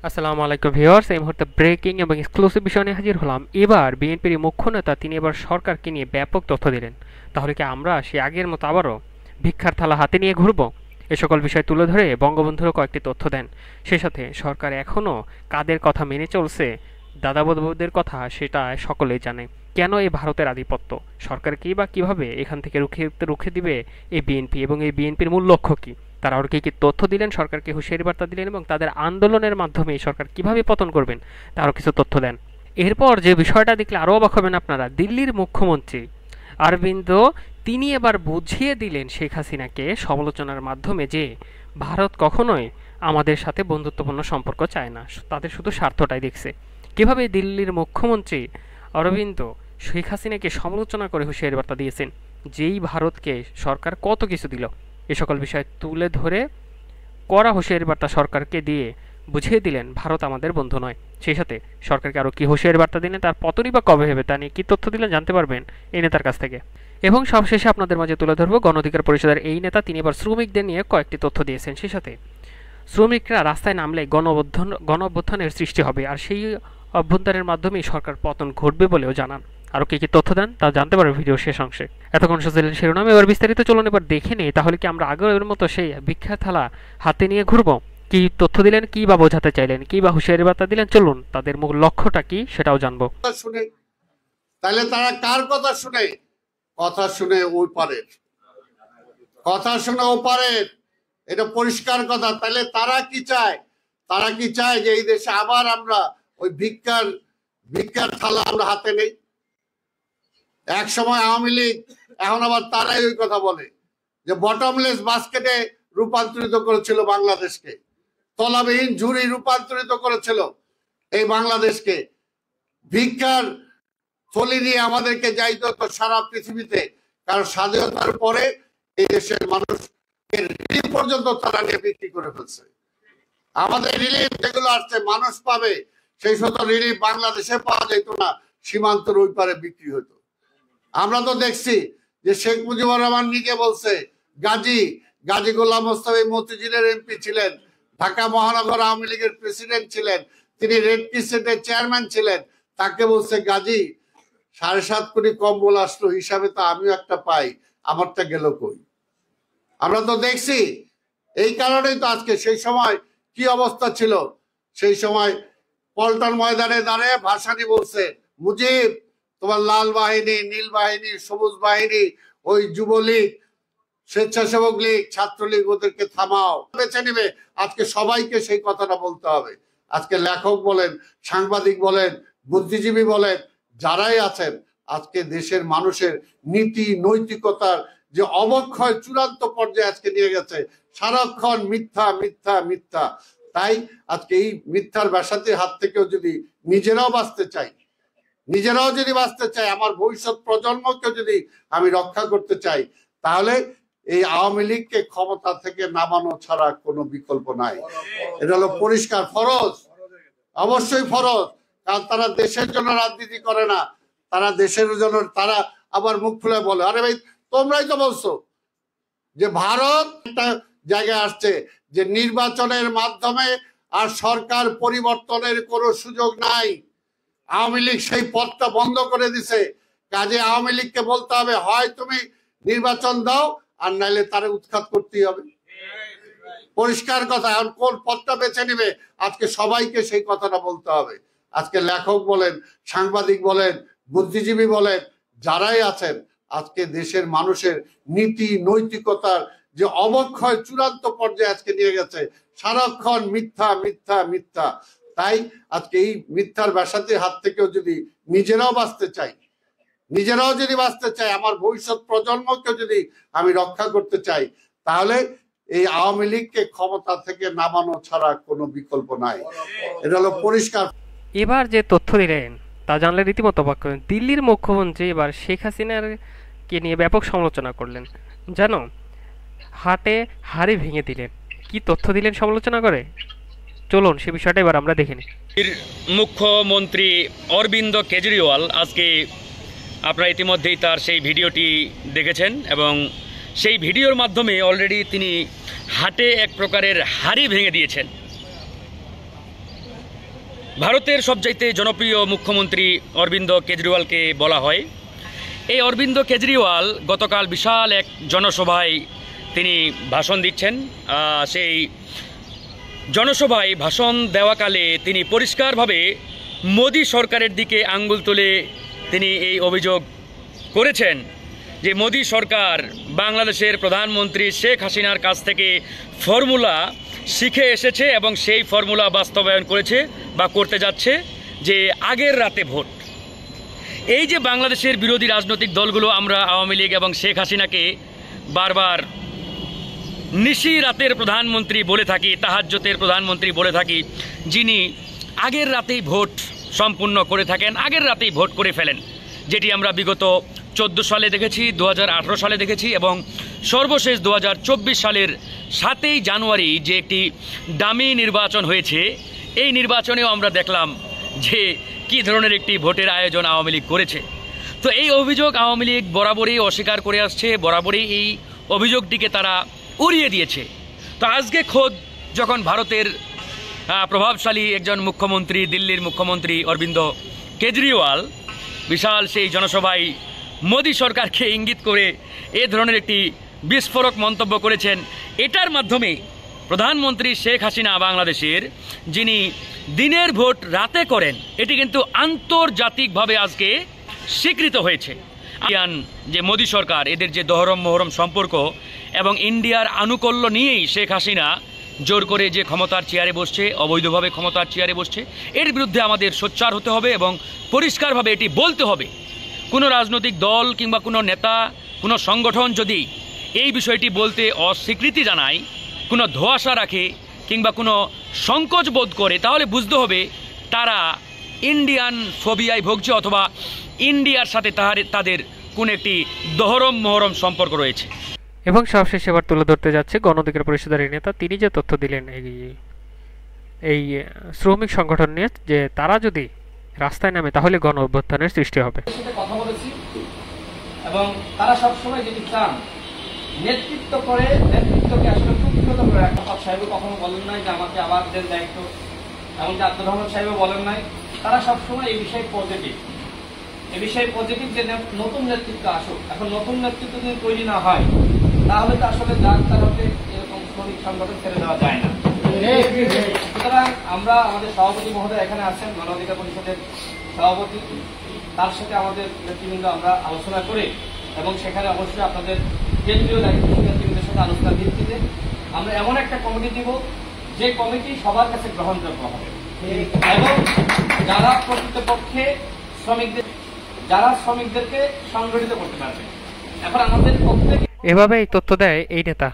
আসসালামু আলাইকুম ভিউয়ার্স, এই মুহূর্তে ব্রেকিং এবং এক্সক্লুসিভ বিষয় নিয়ে হাজির হলাম। এবার বিএনপির মুখ্য নেতা তিনি এবার সরকারকে নিয়ে ব্যাপক তথ্য দিলেন। তাহলে কি আমরা সে আগের মতো আবারও ভিক্ষার থালা হাতে নিয়ে ঘুরব? এ সকল বিষয় তুলে ধরে বঙ্গবন্ধুরও কয়েকটি তথ্য দেন। সেই সাথে সরকার এখনও কাদের কথা মেনে চলছে, দাদাবাবুদের কথা, সেটা সকলেই জানে। কেন এই ভারতের আধিপত্য, সরকারকেই বা কীভাবে এখান থেকে রুখে দিবে এই বিএনপি, এবং এই বিএনপির মূল লক্ষ্য কী, তারা আর কি তথ্য দিলেন, সরকারকে হুঁশিয়ারি বার্তা দিলেন, এবং তাদের আন্দোলনের মাধ্যমে এই সরকার কিভাবে পতন করবেন তারও কিছু তথ্য দেন। এরপর যে বিষয়টা দেখলে আরও অবাক হবেন আপনারা, দিল্লির মুখ্যমন্ত্রী অরবিন্দ তিনি এবার বুঝিয়ে দিলেন শেখ হাসিনাকে সমালোচনার মাধ্যমে যে ভারত কখনোই আমাদের সাথে বন্ধুত্বপূর্ণ সম্পর্ক চায় না, তাদের শুধু স্বার্থটাই দেখছে। কীভাবে দিল্লির মুখ্যমন্ত্রী অরবিন্দ শেখ হাসিনাকে সমালোচনা করে হুঁশিয়ারি বার্তা দিয়েছেন, যেই ভারতকে সরকার কত কিছু দিল, এ সকল বিষয় তুলে ধরে কড়া হুঁশিয়ারি বার্তা সরকারকে দিয়ে বুঝিয়ে দিলেন ভারত আমাদের বন্ধু নয়। সেই সাথে সরকারকে আরও কী হুঁশিয়ারি বার্তা দিলেন, তার পতনই বা কবে হবে তা নিয়ে কী তথ্য দিলেন জানতে পারবেন এই নেতার কাছ থেকে। এবং সবশেষে আপনাদের মাঝে তুলে ধরবো গণ অধিকার পরিষদের এই নেতা, তিনি এবার শ্রমিকদের নিয়ে কয়েকটি তথ্য দিয়েছেন। সেই সাথে শ্রমিকরা রাস্তায় নামলে গণ অভ্যুত্থানের সৃষ্টি হবে, আর সেই অভ্যন্তরের মাধ্যমেই সরকার পতন ঘটবে বলেও জানান। আরও কী কী তথ্য দেন তা জানতে পারবে ভিডিও শেষ অংশে। এতক্ষণ শুনছিলেন শিরোনাম, এবার বিস্তারিত চলুন এবার দেখে নেই তাহলে কি আমরা আগের মতো সেই ভিক্ষার থালা হাতে নিয়ে ঘুরবো। কি তথ্য দিলেন, কি বা বোঝাতে চাইলেন, কি বা হুঁশিয়ারি বার্তা দিলেন, চলুন তাদের মূল লক্ষ্যটা কি সেটাও জানবো। তাহলে তারা কার কথা শুনে? কথা শুনে ওই পারের, কথা শুনে ও পারের, এটা পরিষ্কার কথা। তাহলে তারা কি চায়? তারা কি চায় যে এই দেশে আবার আমরা ওই ভিক্ষার থালা আমরা হাতে নেই? এক সময় আওয়ামী লীগ, এখন আবার তারাই ওই কথা বলে যে বটমলেস বাস্কেটে রূপান্তরিত করেছিল বাংলাদেশকে, তলাবিহীন ঝুড়ি রূপান্তরিত করেছিল এই বাংলাদেশকে। ভিক্ষার থলি নিয়ে আমাদেরকে যাইতে হতো সারা পৃথিবীতে, কারণ স্বাধীনতার পরে এই দেশের মানুষকে রিলিফ পর্যন্ত তারা নিয়ে বিক্রি করে ফেলছে। আমাদের রিলিফ যেগুলো আসছে মানুষ পাবে, সেই সব রিলিফ বাংলাদেশে পাওয়া যেত না, সীমান্তের ওই পারে বিক্রি হতো। আমরা তো দেখছি যে শেখ মুজিবুর রহমান নিজে বলছে, গাজী গোলাম মোস্তফা মতিঝিলের এমপি ছিলেন, ঢাকা মহানগর আওয়ামী লীগের প্রেসিডেন্ট ছিলেন, তিনি রেড ক্রিসেন্টের চেয়ারম্যান ছিলেন। তাকে বলছে, গাজী 7.5 কোটি কম্বল আসলো, হিসাবে তো আমিও একটা পাই, আমারটা গেল কই? আমরা তো দেখছি। এই কারণেই তো আজকে, সেই সময় কি অবস্থা ছিল, সেই সময় পল্টন ময়দানে দাঁড়িয়ে ভাসানী বলছে, মুজিব তোমার লাল বাহিনী, নীল বাহিনী, সবুজ বাহিনী, ওই যুবলীগ, স্বেচ্ছাসেবক লীগ, ছাত্রলীগ, ওদেরকে থামাও, বেছে নিবে। আজকে সবাইকে সেই কথাটা বলতে হবে। আজকে লেখক বলেন, সাংবাদিক বলেন, বুদ্ধিজীবী বলেন, যারাই আছেন, আজকে দেশের মানুষের নীতি নৈতিকতার যে অবক্ষয় চূড়ান্ত পর্যায়ে আজকে নিয়ে গেছে, সারাক্ষণ মিথ্যা মিথ্যা মিথ্যা। তাই আজকে এই মিথ্যার ব্যাসাতির হাত থেকেও যদি নিজেরাও বাঁচতে চাই, আমার ভবিষ্যৎ প্রজন্মকে যদি আমি রক্ষা করতে চাই, তাহলে এই আওয়ামী লীগকে ক্ষমতা থেকে নামানো ছাড়া কোনো বিকল্প নাই। এটা হলো পরিষ্কার ফরজ, অবশ্যই ফরজ। কারণ তারা দেশের জন্য রাজনীতি করে না, তারা দেশের জন্য, তারা আবার মুখ খুলে বলে, আরে ভাই তোমরাই তো বলছো যে ভারত একটা জায়গায় আসছে যে নির্বাচনের মাধ্যমে আর সরকার পরিবর্তনের কোনো সুযোগ নাই। আওয়ামী লীগ সেই পথটা বন্ধ করে দিছে। কাজে আওয়ামী লীগকে বলতে হবে, হয় তুমি নির্বাচন দাও, আর নাইলে তারে উৎখাত করতেই হবে। পরিষ্কার কথা। এখন কোন পথটা বেছে নিবে, আজকে সবাইকে সেই কথাটা বলতে হবে। আজকে লেখক বলেন, সাংবাদিক বলেন, বুদ্ধিজীবী বলেন, যারাই আছেন, আজকে দেশের মানুষের নীতি নৈতিকতার যে অবক্ষয় চূড়ান্ত পর্যায়ে আজকে নিয়ে গেছে, সারাক্ষণ মিথ্যা মিথ্যা মিথ্যা। তাই আজকে এই মিথ্যার ব্যাসাতির হাত থেকেও যদি নিজেরাও বাঁচতে চাই, আমার ভবিষ্যৎ প্রজন্মকে যদি আমি রক্ষা করতে চাই, তাহলে এই আওয়ামী লীগকে ক্ষমতা থেকে নামানো ছাড়া কোনো বিকল্প নাই। এটা হলো পরিষ্কার। এবার যে তথ্য দিলেন তা জানলে রীতিমতো অবাক করেন। দিল্লির মুখ্যমন্ত্রী এবার শেখ হাসিনার কে নিয়ে ব্যাপক সমালোচনা করলেন, জানো, হাটে হাড়ি ভেঙে দিলেন। কি তথ্য দিলেন সমালোচনা করে, চলুন সে বিষয়টা এবার আমরা দেখে নিই। মুখ্যমন্ত্রী অরবিন্দ কেজরিওয়াল আজকে আপনারা ইতিমধ্যেই তার সেই ভিডিওটি দেখেছেন, এবং সেই ভিডিওর মাধ্যমে অলরেডি তিনি হাটে এক প্রকারের হাড়ি ভেঙে দিয়েছেন। ভারতের সবচাইতে জনপ্রিয় মুখ্যমন্ত্রী অরবিন্দ কেজরিওয়ালকে বলা হয়। এই অরবিন্দ কেজরিওয়াল গতকাল বিশাল এক জনসভায় তিনি ভাষণ দিচ্ছেন। সেই জনসভায় ভাষণ দেওয়াকালে তিনি পরিষ্কারভাবে মোদি সরকারের দিকে আঙ্গুল তুলে তিনি এই অভিযোগ করেছেন যে মোদি সরকার বাংলাদেশের প্রধানমন্ত্রী শেখ হাসিনার কাছ থেকে ফর্মুলা শিখে এসেছে এবং সেই ফর্মুলা বাস্তবায়ন করেছে বা করতে যাচ্ছে, যে আগের রাতে ভোট। এই যে বাংলাদেশের বিরোধী রাজনৈতিক দলগুলো আমরা আওয়ামী লীগ এবং শেখ হাসিনাকে বারবার নিশি রাতের প্রধানমন্ত্রী বলে থাকি, তাহাজ্জুদের প্রধানমন্ত্রী বলে থাকি, যিনি আগের রাতেই ভোট সম্পূর্ণ করে থাকেন, আগের রাতেই ভোট করে ফেলেন, যেটি আমরা বিগত 14 সালে দেখেছি, 2018 সালে দেখেছি এবং সর্বশেষ 2024 সালের 7ই জানুয়ারি যে একটি ডামি নির্বাচন হয়েছে, এই নির্বাচনেও আমরা দেখলাম যে কী ধরনের একটি ভোটের আয়োজন আওয়ামী লীগ করেছে। তো এই অভিযোগ আওয়ামী লীগ বরাবরই অস্বীকার করে আসছে, বরাবরই এই অভিযোগটিকে তারা উড়িয়ে দিয়েছে। তো আজকে খোদ যখন ভারতের প্রভাবশালী একজন মুখ্যমন্ত্রী, দিল্লির মুখ্যমন্ত্রী অরবিন্দ কেজরিওয়াল বিশাল সেই জনসভায় মোদি সরকারকে ইঙ্গিত করে এ ধরনের একটি বিস্ফোরক মন্তব্য করেছেন, এটার মাধ্যমে প্রধানমন্ত্রী শেখ হাসিনা বাংলাদেশের, যিনি দিনের ভোট রাতে করেন, এটি কিন্তু আন্তর্জাতিকভাবে আজকে স্বীকৃত হয়েছে। যে মোদি সরকার, এদের যে দহরম মহরম সম্পর্ক এবং ইন্ডিয়ার আনুকূল্য নিয়েই শেখ হাসিনা জোর করে যে ক্ষমতার চেয়ারে বসছে, অবৈধভাবে ক্ষমতার চেয়ারে বসছে, এর বিরুদ্ধে আমাদের সোচ্চার হতে হবে এবং পরিষ্কারভাবে এটি বলতে হবে। কোনো রাজনৈতিক দল কিংবা কোনো নেতা, কোনো সংগঠন যদি এই বিষয়টি বলতে অস্বীকৃতি জানায়, কোনো ধোঁয়াশা রাখে কিংবা কোনো সংকোচ বোধ করে, তাহলে বুঝতে হবে তারা ইন্ডিয়ান ফোবিয়ায় ভুগছে অথবা ইন্ডিয়ার সাথে তাদের কোন একটি দহরম মহরম সম্পর্ক রয়েছে। এবং সবশেষে এবার তুলে ধরতে যাচ্ছে গণ অধিকার পরিষদের এই নেতা, তিনি যে তথ্য দিলেন এই শ্রমিক সংগঠন নিয়ে, যে তারা যদি রাস্তায় নামে তাহলে গণ অভ্যুত্থানের সৃষ্টি হবে। কথা বলেছি এবং তারা সবসময় যদি চান নেতৃত্ব করে, নেতৃত্বকে আসলে প্রতিহত করে রাখা। সাহেব কখনো বলেন নাই যে আমাকে আবার দেন দায়িত্ব, এমনকি আব্দুর রহমান সাহেবও বলেন নাই। তারা সবসময় এই বিষয়ে পজিটিভ, এই বিষয়ে পজিটিভ যে নতুন নেতৃত্ব আসুক। এখন নতুন নেতৃত্ব যদি তৈরি না হয় তাহলে তো আসলে যার তারকে এরকম শ্রমিক সংগঠন ছেড়ে দেওয়া যায় না। সুতরাং আমরা আমাদের সভাপতি মহোদয় এখানে আছেন, গণ অধিকার পরিষদের সভাপতি, তার সাথে আমাদের নেতৃবৃন্দ আমরা আলোচনা করে এবং সেখানে অবশ্যই আপনাদের কেন্দ্রীয় দায়িত্বশীল নেতৃবৃন্দের সাথে আলোচনার ভিত্তিতে আমরা এমন একটা কমিটি দিব যে কমিটি সবার কাছে গ্রহণযোগ্য হবে এবং যারা প্রকৃতপক্ষে শ্রমিকদেরকে সংগঠিত করতে পারবে। এখন আমাদের পক্ষে এভাবে এই তথ্য দেয় এই নেতা।